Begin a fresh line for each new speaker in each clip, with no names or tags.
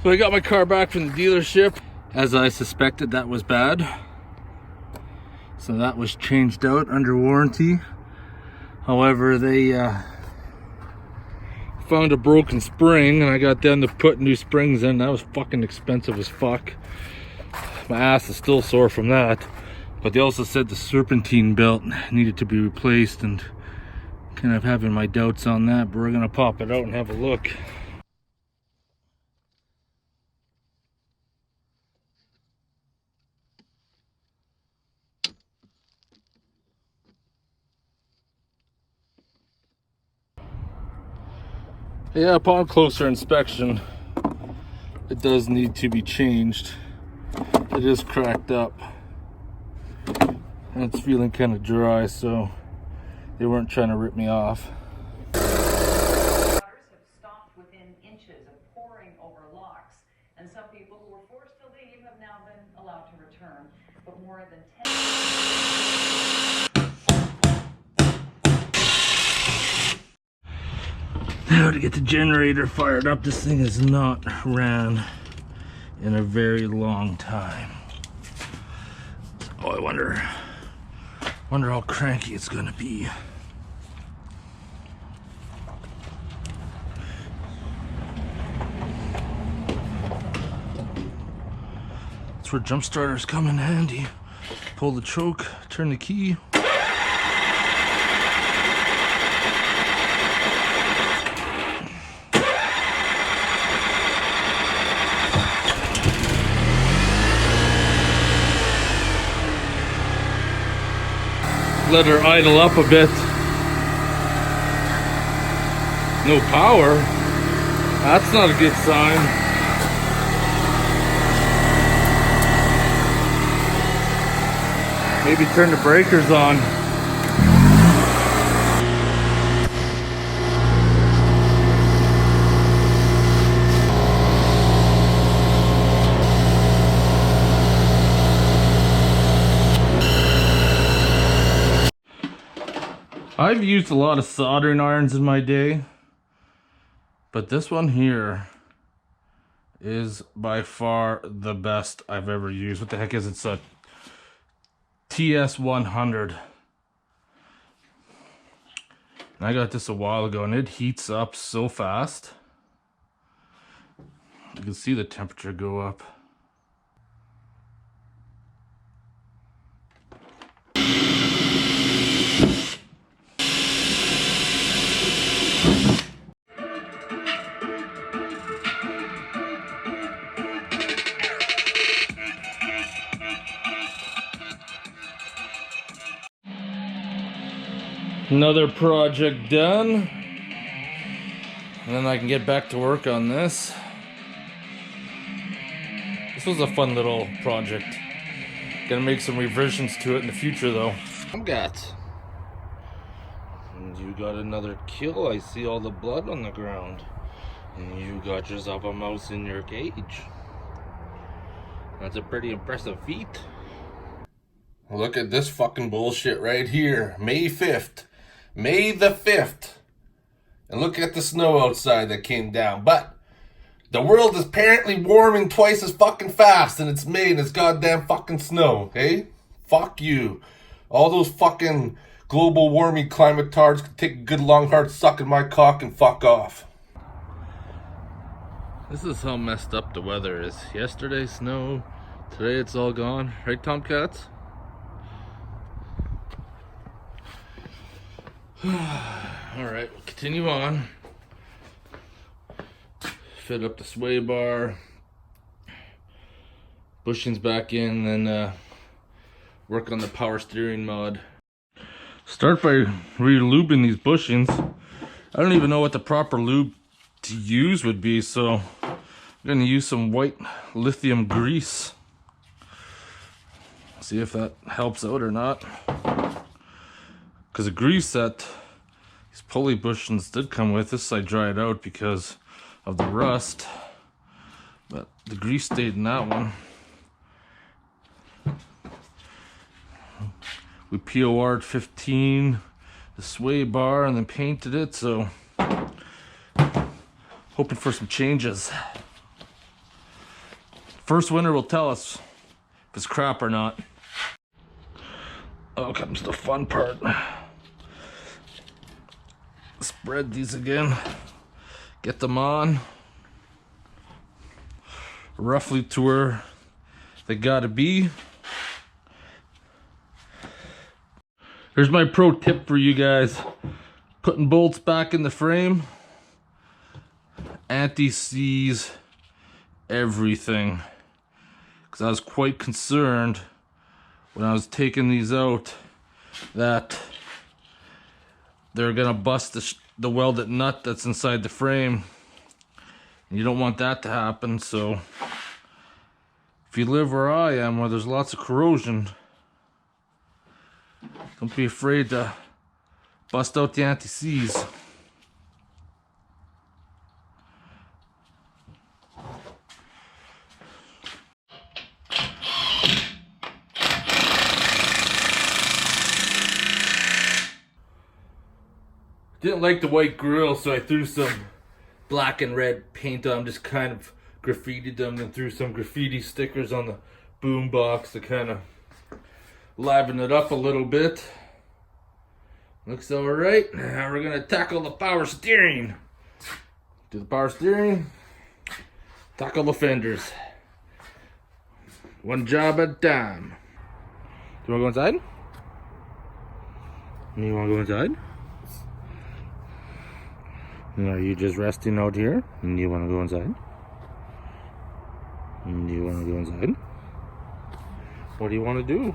But I got my car back from the dealership. As I suspected, that was bad. So that was changed out under warranty. However, they found a broken spring and I got them to put new springs in. That was fucking expensive as fuck. My ass is still sore from that. But they also said the serpentine belt needed to be replaced, and kind of having my doubts on that, but we're gonna pop it out and have a look. Yeah, upon closer inspection, it does need to be changed. It is cracked up and it's feeling kind of dry, so they weren't trying to rip me off.
Waters have stopped within inches of pouring over locks, and some people who were forced to leave have now been allowed to return. But more than 10.
Now to get the generator fired up. This thing has not ran in a very long time. Oh, I wonder how cranky it's gonna be. That's where jump starters come in handy. Pull the choke, turn the key. Let her idle up a bit. No power. That's not a good sign. Maybe turn the breakers on. I've used a lot of soldering irons in my day, but this one here is by far the best I've ever used. What the heck is it? It's a TS100. I got this a while ago and it heats up so fast. You can see the temperature go up. Another project done, and then I can get back to work on this. This was a fun little project. Gonna make some revisions to it in the future though. And you got another kill. I see all the blood on the ground. And you got yourself a mouse in your cage. That's a pretty impressive feat. Look at this fucking bullshit right here. May 5th. May the 5th. And look at the snow outside that came down. But the world is apparently warming twice as fucking fast, and it's May and it's goddamn fucking snow, okay? Fuck you. All those fucking global warming climatards can take a good long hard suck in my cock and fuck off. This is how messed up the weather is. Yesterday snow, today it's all gone. Right, Tomcats? Alright, we'll continue on. Fit up the sway bar. Bushings back in, then work on the power steering mod. Start by re-lubing these bushings. I don't even know what the proper lube to use would be, so I'm going to use some white lithium grease. See if that helps out or not. Because the grease that these pulley bushings did come with, this I dried out because of the rust, but the grease stayed in that one. We POR'd 15 the sway bar and then painted it, so hoping for some changes. First winner will tell us if it's crap or not. Oh, comes the fun part. Spread these again. Get them on. Roughly to where they gotta be. Here's my pro tip for you guys. Putting bolts back in the frame. Anti-seize everything. Because I was quite concerned when I was taking these out that they're gonna bust the welded nut that's inside the frame. You don't want that to happen, so if you live where I am, where there's lots of corrosion, don't be afraid to bust out the anti-seize. Didn't like the white grill, so I threw some black and red paint on, just kind of graffitied them, and threw some graffiti stickers on the boom box to kind of liven it up a little bit. Looks alright. Now we're gonna tackle the power steering. Do the power steering, tackle the fenders. One job at a time. Do you wanna go inside? You wanna go inside? Are you just resting out here? And you want to go inside? And you want to go inside? What do you want to do?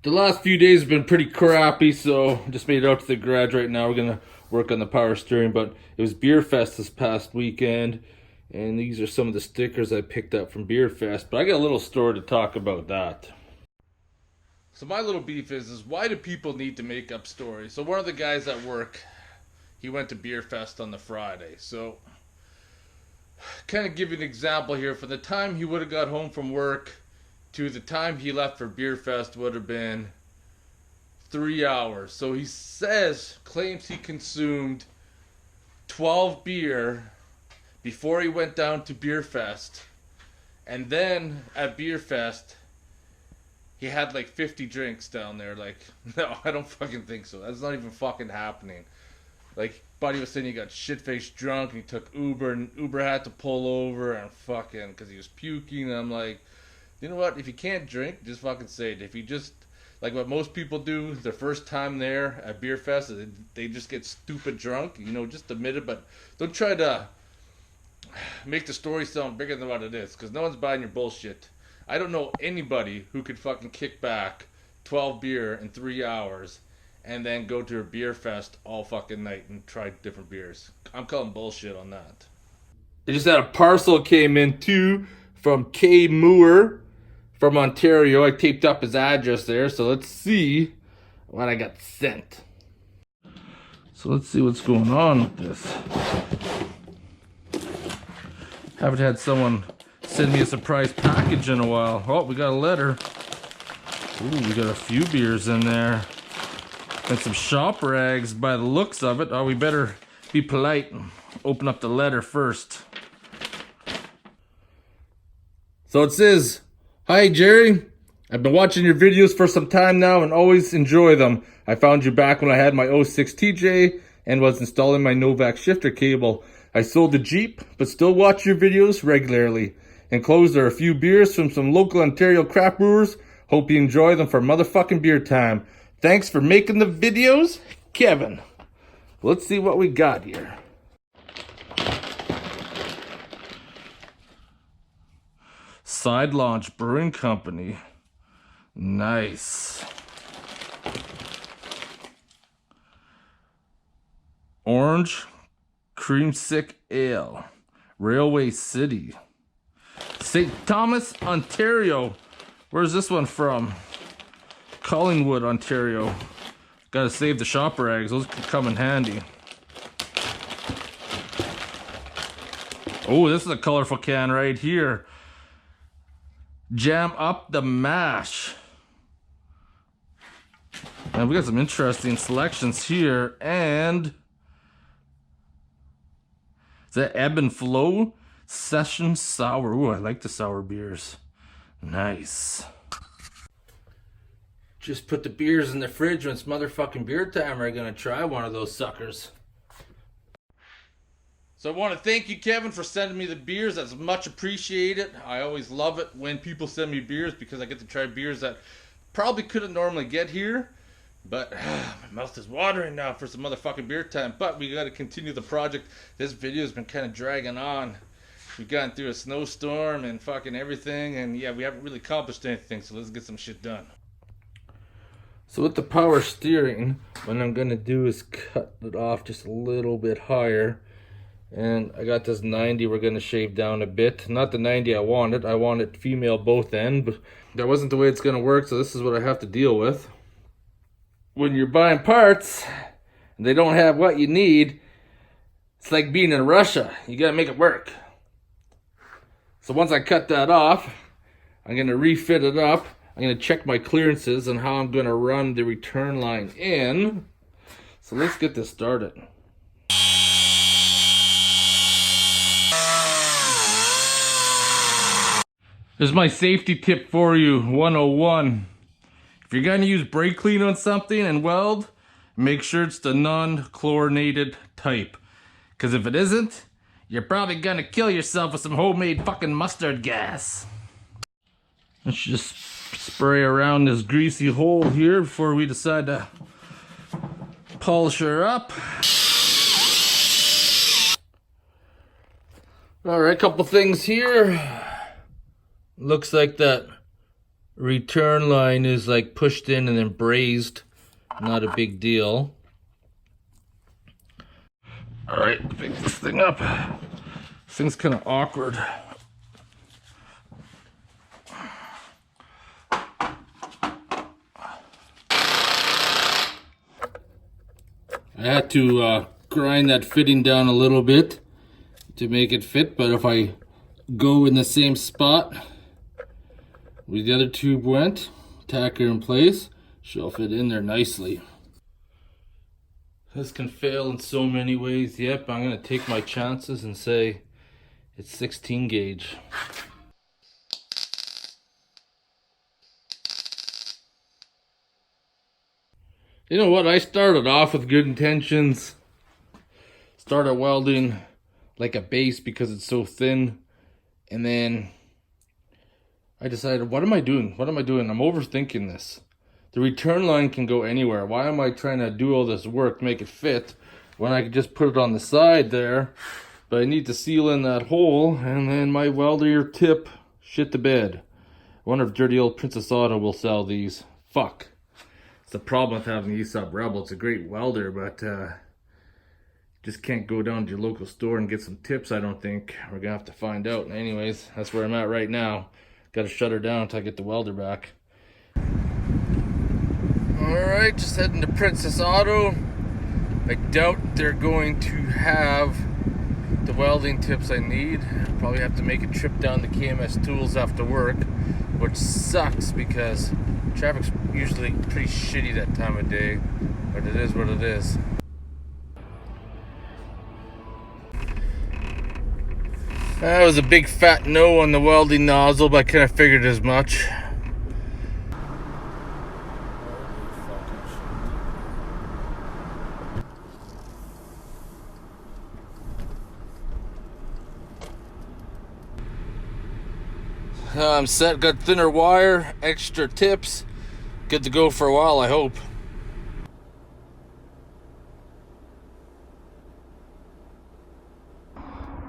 The last few days have been pretty crappy, so just made it out to the garage right now. We're going to work on the power steering, but it was Beer Fest this past weekend, and these are some of the stickers I picked up from Beer Fest, but I got a little story to talk about that. So my little beef is why do people need to make up stories? So one of the guys at work, he went to Beer Fest on the Friday. So kind of give you an example here. From the time he would have got home from work to the time he left for Beer Fest would have been 3 hours. So he claims he consumed 12 beer before he went down to Beer Fest. And then at Beer Fest, he had like 50 drinks down there. Like, no, I don't fucking think so. That's not even fucking happening. Like, buddy was saying he got shit-faced drunk and he took Uber and Uber had to pull over and fucking, because he was puking. And I'm like, you know what? If you can't drink, just fucking say it. If you just, like what most people do, their first time there at Beer Fest, they just get stupid drunk. You know, just admit it, but don't try to make the story sound bigger than what it is, because no one's buying your bullshit. I don't know anybody who could fucking kick back 12 beer in 3 hours and then go to a Beer Fest all fucking night and try different beers. I'm calling bullshit on that. They just had a parcel came in too from K. Moore from Ontario. I taped up his address there, so let's see what I got sent. So let's see what's going on with this. Haven't had someone send me a surprise package in a while. Oh, we got a letter. Ooh, we got a few beers in there. And some shop rags by the looks of it. Oh, we better be polite and open up the letter first. So it says, "Hi Jerry, I've been watching your videos for some time now and always enjoy them. I found you back when I had my 06 TJ and was installing my Novak shifter cable. I sold the Jeep, but still watch your videos regularly. Enclosed are a few beers from some local Ontario craft brewers. Hope you enjoy them for motherfucking beer time. Thanks for making the videos, Kevin." Let's see what we got here. Side Launch Brewing Company. Nice. Orange Creamsick Ale. Railway City. St. Thomas, Ontario. Where's this one from? Collingwood, Ontario. Gotta save the shop rags. Those could come in handy. Oh, this is a colorful can right here. Jam up the mash. And we got some interesting selections here. And Is that Ebb and Flow Session Sour? Ooh, I like the sour beers. Nice. Just put the beers in the fridge when it's motherfucking beer time. We're gonna try one of those suckers. So I want to thank you, Kevin, for sending me the beers. That's much appreciated. I always love it when people send me beers because I get to try beers that probably couldn't normally get here. But my mouth is watering now for some motherfucking beer time. But we got to continue the project. This video has been kind of dragging on. We've gone through a snowstorm and fucking everything. And yeah, we haven't really accomplished anything. So let's get some shit done. So with the power steering, what I'm going to do is cut it off just a little bit higher. And I got this 90 we're going to shave down a bit. Not the 90 I wanted. I wanted female both end, but that wasn't the way it's going to work, so this is what I have to deal with. When you're buying parts and they don't have what you need, it's like being in Russia. You got to make it work. So once I cut that off, I'm going to refit it up. I'm going to check my clearances and how I'm going to run the return line in. So let's get this started. Here's my safety tip for you, 101. If you're going to use brake clean on something and weld, make sure it's the non-chlorinated type. Because if it isn't, you're probably going to kill yourself with some homemade fucking mustard gas. Let's just spray around this greasy hole here before we decide to polish her up. Alright, couple things here. Looks like that return line is like pushed in and then brazed. Not a big deal. Alright, pick this thing up. This thing's kind of awkward. I had to grind that fitting down a little bit to make it fit, but if I go in the same spot where the other tube went, tack her in place, she'll fit in there nicely. This can fail in so many ways. Yep, I'm going to take my chances and say it's 16 gauge. You know what? I started off with good intentions. Started welding like a base because it's so thin. And then I decided, what am I doing? What am I doing? I'm overthinking this. The return line can go anywhere. Why am I trying to do all this work to make it fit when I could just put it on the side there? But I need to seal in that hole, and then my welder tip shit the bed. I wonder if dirty old Princess Auto will sell these. Fuck. It's the problem with having the ESOP Rebel. It's a great welder, but just can't go down to your local store and get some tips, I don't think. We're gonna have to find out. Anyways, that's where I'm at right now. Gotta shut her down until I get the welder back. Alright, just heading to Princess Auto. I doubt they're going to have the welding tips I need. Probably have to make a trip down to KMS Tools after work, which sucks because traffic's usually pretty shitty that time of day, but it is what it is. That was a big fat no on the welding nozzle, but I kind of figured as much. I'm set, got thinner wire, extra tips. Good to go for a while, I hope.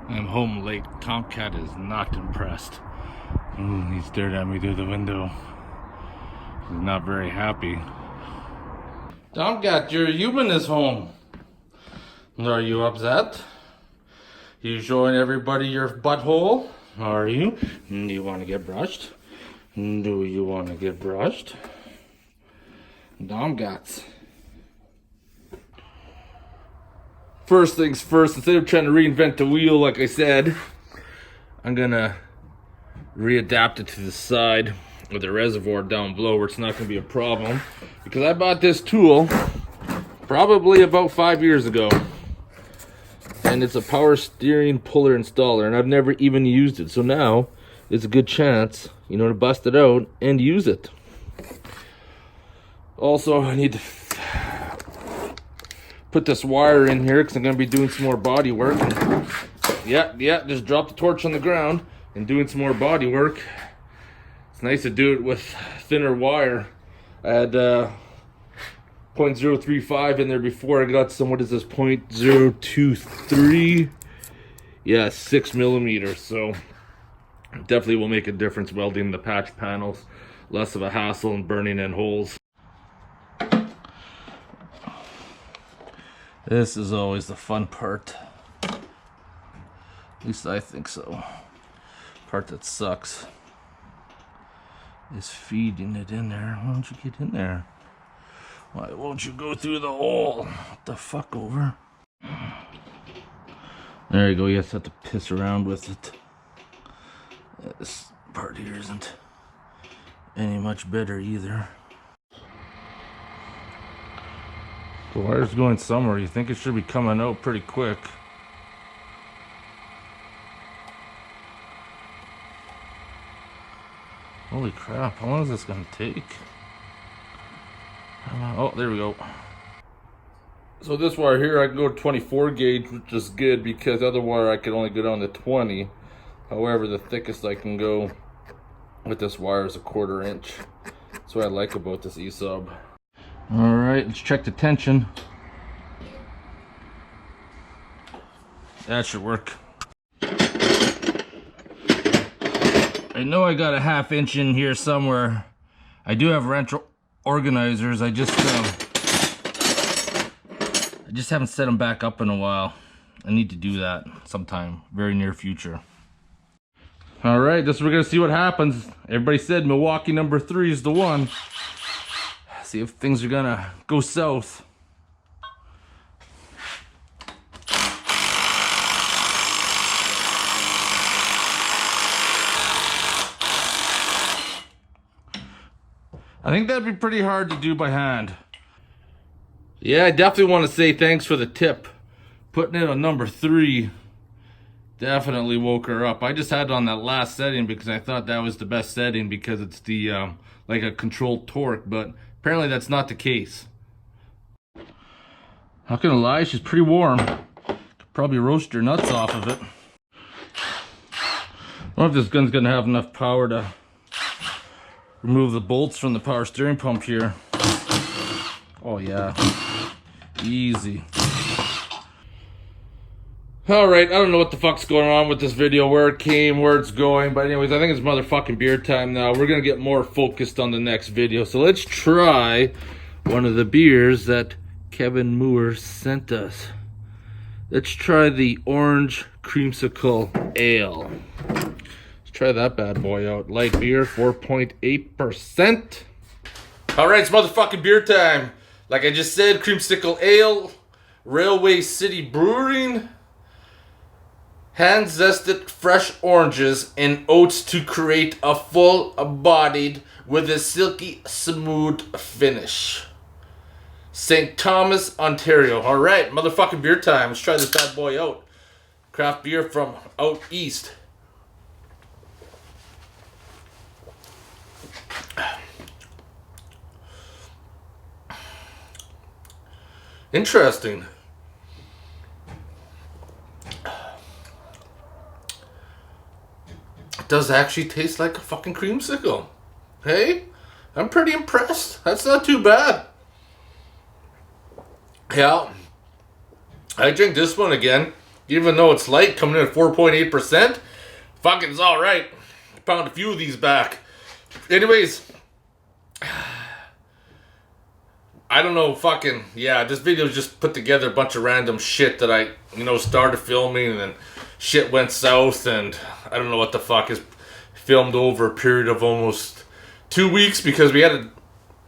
I'm home late. Tomcat is not impressed. He stared at me through the window. He's not very happy. Tomcat, your human is home. Are you upset? You showing everybody your butthole? Are you? Do you want to get brushed? Do you want to get brushed? Tomcats. First things first, instead of trying to reinvent the wheel like I said, I'm gonna readapt it to the side with the reservoir down below where it's not gonna be a problem. Because I bought this tool probably about 5 years ago. and it's a power steering puller installer, and I've never even used it. So now it's a good chance, you know, to bust it out and use it. Also, I need to put this wire in here because I'm going to be doing some more body work. Yeah, just drop the torch on the ground and doing some more body work. It's nice to do it with thinner wire. I had 0.035 in there before. I got some, what is this, 0.023? Yeah, 6 millimeters. So definitely will make a difference welding the patch panels. Less of a hassle and burning in holes. This is always the fun part. At least I think so. Part that sucks is feeding it in there. Why don't you get in there? Why won't you go through the hole? What the fuck, over? There you go. You just have to piss around with it. This part here isn't any much better either. The wire's going somewhere. You think it should be coming out pretty quick. Holy crap, how long is this gonna take? Oh, there we go. So this wire here, I can go to 24 gauge, which is good because other wire I could only go down to 20. However, the thickest I can go with this wire is 1/4 inch. That's what I like about this E-sub. All right, let's check the tension. That should work. I know I got a 1/2 inch in here somewhere. I do have wrench organizers. I just haven't set them back up in a while. I need to do that sometime, very near future. All right, this we're gonna see what happens. Everybody said Milwaukee number 3 is the one. See if things are gonna go south. I think that'd be pretty hard to do by hand. Yeah, I definitely want to say thanks for the tip. Putting it on number 3 definitely woke her up. I just had it on that last setting because I thought that was the best setting because it's the like a controlled torque, but apparently that's not the case. Not gonna lie, she's pretty warm. Could probably roast your nuts off of it. I don't know if this gun's gonna have enough power to remove the bolts from the power steering pump here. Oh yeah, easy. Alright, I don't know what the fuck's going on with this video, where it came, where it's going, but anyways, I think it's motherfucking beer time now. We're gonna get more focused on the next video, so let's try one of the beers that Kevin Moore sent us. Let's try the Orange Creamsicle Ale. Try that bad boy out. Light beer, 4.8%. Alright, it's motherfucking beer time. Like I just said, Creamsicle Ale, Railway City Brewing. Hand zested fresh oranges and oats to create a full-bodied with a silky smooth finish. St. Thomas, Ontario. Alright, motherfucking beer time. Let's try this bad boy out. Craft beer from out east. Interesting. It does actually taste like a fucking creamsicle. Hey, I'm pretty impressed. That's not too bad. Yeah, I drink this one again, even though it's light, coming in at 4.8%. Fucking is alright. Pound a few of these back. Anyways, I don't know, fucking, yeah, this video just put together a bunch of random shit that I, started filming, and then shit went south, and I don't know what the fuck is filmed over a period of almost 2 weeks because we had a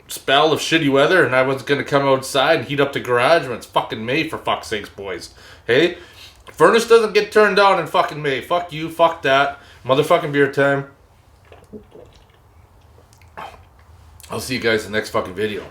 spell of shitty weather, and I was gonna come outside and heat up the garage when it's fucking May, for fuck's sakes, boys. Hey? Furnace doesn't get turned on in fucking May. Fuck you, fuck that. Motherfucking beer time. I'll see you guys in the next fucking video.